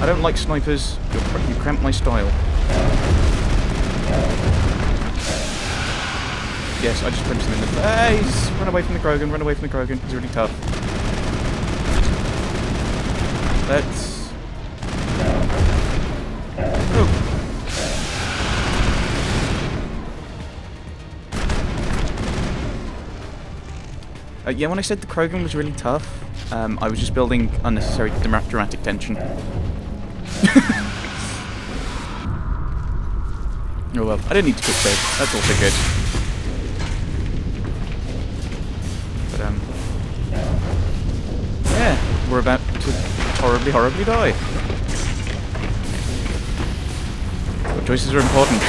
don't like snipers. You cramp my style. Yes, I just punched him in the face. Run away from the Krogan. Run away from the Krogan. He's really tough. Let's... Oh. Yeah, when I said the Krogan was really tough, I was just building unnecessary dramatic tension. Oh well, I didn't need to quick save. That's also good. But yeah, we're about to horribly, horribly die. Your choices are important.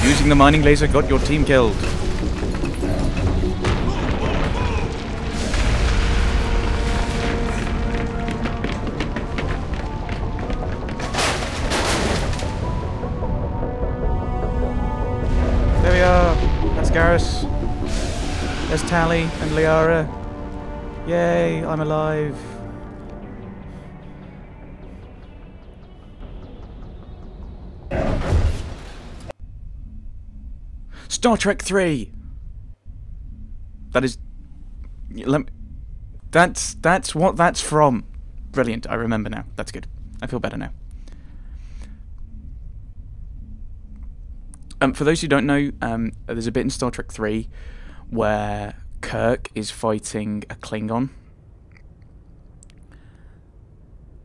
Using the mining laser got your team killed. There we are. That's Garrus. There's Tally and Liara. Yay, I'm alive. Star Trek 3. That is... That's what that's from. Brilliant, I remember now. That's good. I feel better now. For those who don't know, there's a bit in Star Trek 3 where Kirk is fighting a Klingon.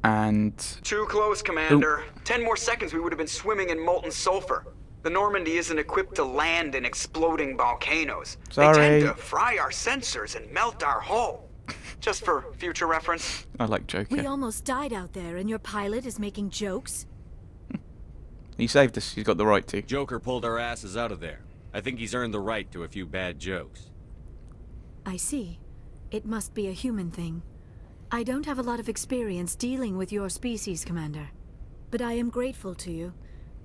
And... Too close, Commander. 10 more seconds we would have been swimming in molten sulfur. The Normandy isn't equipped to land in exploding volcanoes. Sorry. They tend to fry our sensors and melt our hull. Just for future reference. I like Joker. We almost died out there and your pilot is making jokes? He saved us. He's got the right to. Joker pulled our asses out of there. I think he's earned the right to a few bad jokes. I see. It must be a human thing. I don't have a lot of experience dealing with your species, Commander. But I am grateful to you.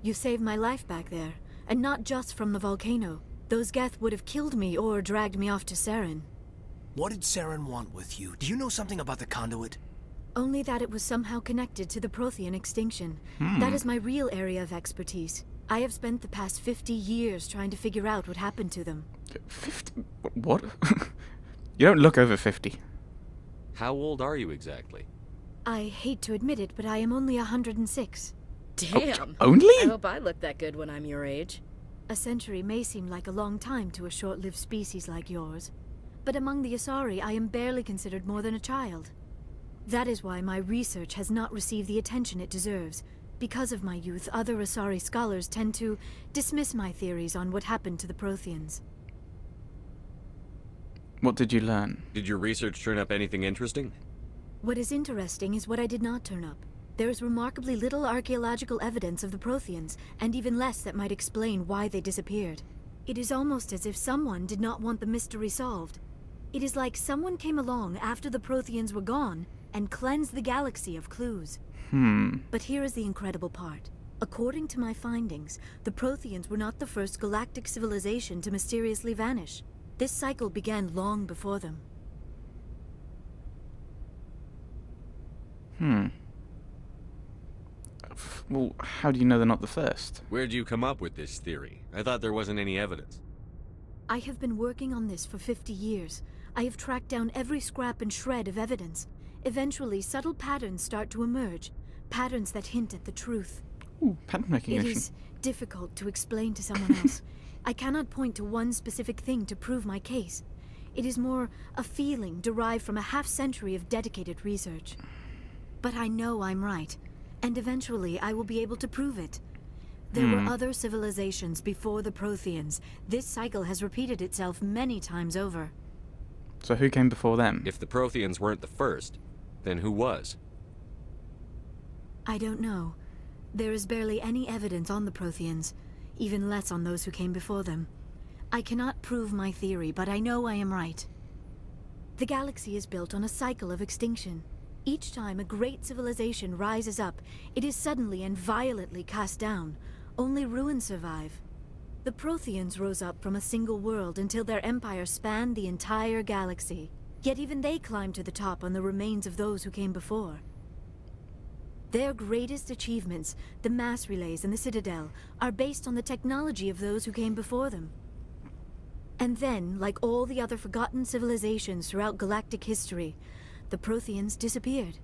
You saved my life back there, and not just from the volcano. Those Geth would have killed me or dragged me off to Saren. What did Saren want with you? Do you know something about the conduit? Only that it was somehow connected to the Prothean extinction. That is my real area of expertise. I have spent the past 50 years trying to figure out what happened to them. 50? What? You don't look over 50. How old are you exactly? I hate to admit it, but I am only 106. Damn. Only? I hope I look that good when I'm your age. A century may seem like a long time to a short-lived species like yours, but among the Asari, I am barely considered more than a child. That is why my research has not received the attention it deserves. Because of my youth, other Asari scholars tend to dismiss my theories on what happened to the Protheans. What did you learn? Did your research turn up anything interesting? What is interesting is what I did not turn up. There is remarkably little archaeological evidence of the Protheans, and even less that might explain why they disappeared. It is almost as if someone did not want the mystery solved. It is like someone came along after the Protheans were gone and cleansed the galaxy of clues. But here is the incredible part. According to my findings, the Protheans were not the first galactic civilization to mysteriously vanish. This cycle began long before them. Well, how do you know they're not the first? Where'd you come up with this theory? I thought there wasn't any evidence. I have been working on this for 50 years. I have tracked down every scrap and shred of evidence. Eventually, subtle patterns start to emerge. Patterns that hint at the truth. Ooh, pattern It recognition. is difficult to explain to someone else. I cannot point to one specific thing to prove my case. It is more a feeling derived from a half-century of dedicated research. But I know I'm right, and eventually I will be able to prove it. There were other civilizations before the Protheans. This cycle has repeated itself many times over. So who came before them? If the Protheans weren't the first, then who was? I don't know. There is barely any evidence on the Protheans, even less on those who came before them. I cannot prove my theory, but I know I am right. The galaxy is built on a cycle of extinction. Each time a great civilization rises up, it is suddenly and violently cast down. Only ruins survive. The Protheans rose up from a single world until their empire spanned the entire galaxy. Yet even they climbed to the top on the remains of those who came before. Their greatest achievements, the mass relays and the Citadel, are based on the technology of those who came before them. And then, like all the other forgotten civilizations throughout galactic history, the Protheans disappeared.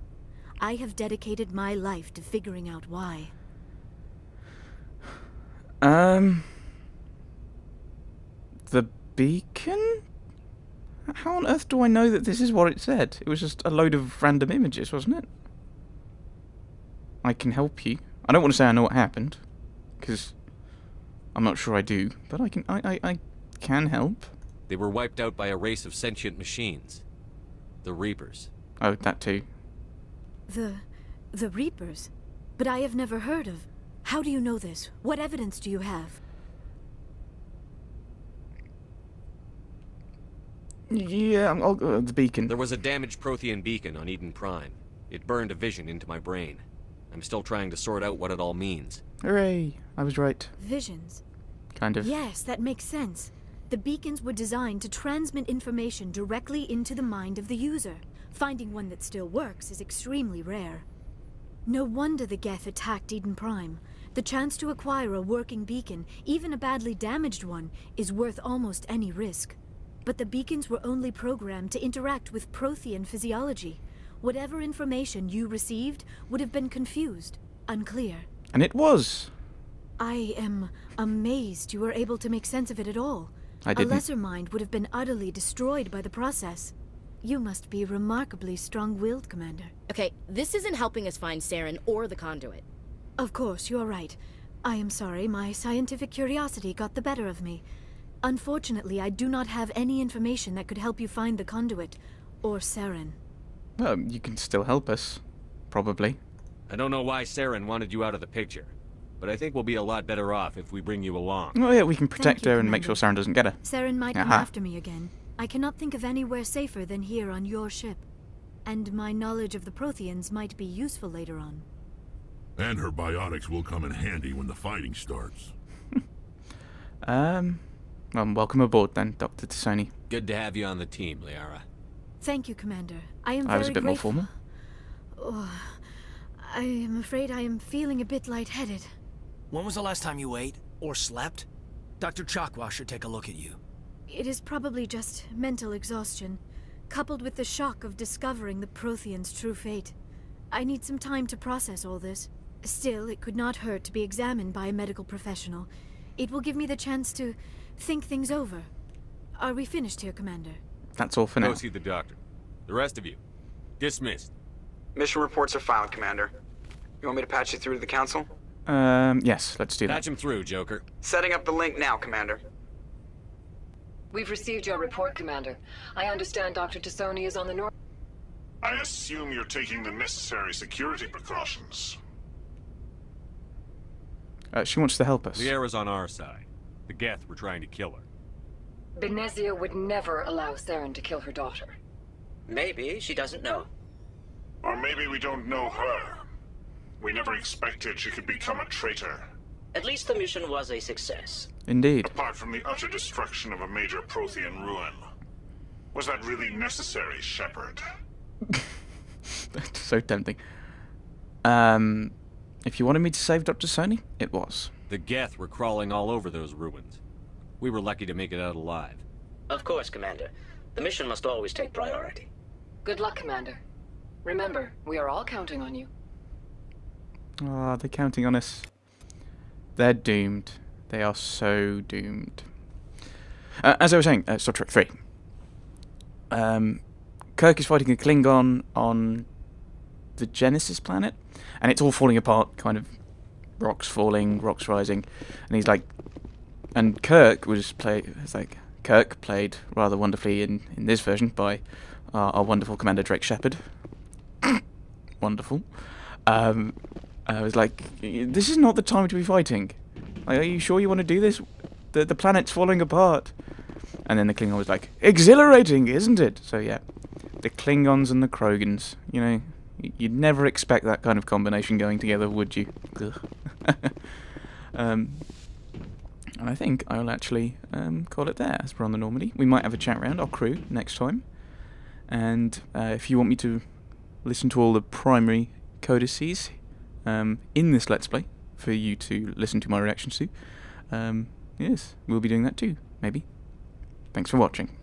I have dedicated my life to figuring out why. The beacon? How on earth do I know that this is what it said? It was just a load of random images, wasn't it? I can help you. I don't want to say I know what happened, because I'm not sure I do, but I can help. They were wiped out by a race of sentient machines. The Reapers. Oh, that too. The Reapers? But I have never heard of. How do you know this? What evidence do you have? Yeah, the beacon. There was a damaged Prothean beacon on Eden Prime. It burned a vision into my brain. I'm still trying to sort out what it all means. Hooray, I was right. Visions. Kind of. Yes, that makes sense. The beacons were designed to transmit information directly into the mind of the user. Finding one that still works is extremely rare. No wonder the Geth attacked Eden Prime. The chance to acquire a working beacon, even a badly damaged one, is worth almost any risk. But the beacons were only programmed to interact with Prothean physiology. Whatever information you received would have been confused, unclear. And it was. I am amazed you were able to make sense of it at all. I didn't. A lesser mind would have been utterly destroyed by the process. You must be remarkably strong-willed, Commander. Okay, this isn't helping us find Saren or the conduit. Of course, you're right. I am sorry, my scientific curiosity got the better of me. Unfortunately, I do not have any information that could help you find the conduit, or Saren. Well, you can still help us. Probably. I don't know why Saren wanted you out of the picture, but I think we'll be a lot better off if we bring you along. Oh yeah, we can protect Thank you, her and make sure Commander. Saren doesn't get her. Saren might come Aha. after me again. I cannot think of anywhere safer than here on your ship. And my knowledge of the Protheans might be useful later on. And her biotics will come in handy when the fighting starts. Well, welcome aboard then, Dr. Tassoni. Good to have you on the team, Liara. Thank you, Commander. I am I was very a bit more grateful. formal. Oh, I am afraid I am feeling a bit lightheaded. When was the last time you ate or slept? Dr. Chakwa should take a look at you. It is probably just mental exhaustion, coupled with the shock of discovering the Protheans' true fate. I need some time to process all this. Still, it could not hurt to be examined by a medical professional. It will give me the chance to think things over. Are we finished here, Commander? That's all for now. Go see the doctor. The rest of you, dismissed. Mission reports are filed, Commander. You want me to patch you through to the Council? Yes, let's do that. Patch him through, Joker. Setting up the link now, Commander. We've received your report, Commander. I understand Dr. Tassoni is on the north. I assume you're taking the necessary security precautions. She wants to help us. Liara's on our side. The Geth were trying to kill her. Benezia would never allow Saren to kill her daughter. Maybe she doesn't know. Or maybe we don't know her. We never expected she could become a traitor. At least the mission was a success. Indeed. Apart from the utter destruction of a major Prothean ruin. Was that really necessary, Shepard? That's so tempting. If you wanted me to save Dr. Sony, it was. The Geth were crawling all over those ruins. We were lucky to make it out alive. Of course, Commander. The mission must always take priority. Good luck, Commander. Remember, we are all counting on you. Ah, they're counting on us. They're doomed. They are so doomed. As I was saying, Star Trek 3. Kirk is fighting a Klingon on the Genesis planet, and it's all falling apart, kind of rocks falling, rocks rising, and he's like, and Kirk played rather wonderfully in this version by our wonderful Commander Drake Shepard. Wonderful. I was like, this is not the time to be fighting. Like, are you sure you want to do this? The planet's falling apart. And then the Klingon was like, exhilarating, isn't it? So yeah, the Klingons and the Krogans. You know, you'd never expect that kind of combination going together, would you? And I think I'll actually call it there, as we're on the Normandy. We might have a chat round, our crew, next time. And if you want me to listen to all the primary codices, in this Let's Play for you to listen to my reactions to. Yes, we'll be doing that too, maybe. Thanks for watching.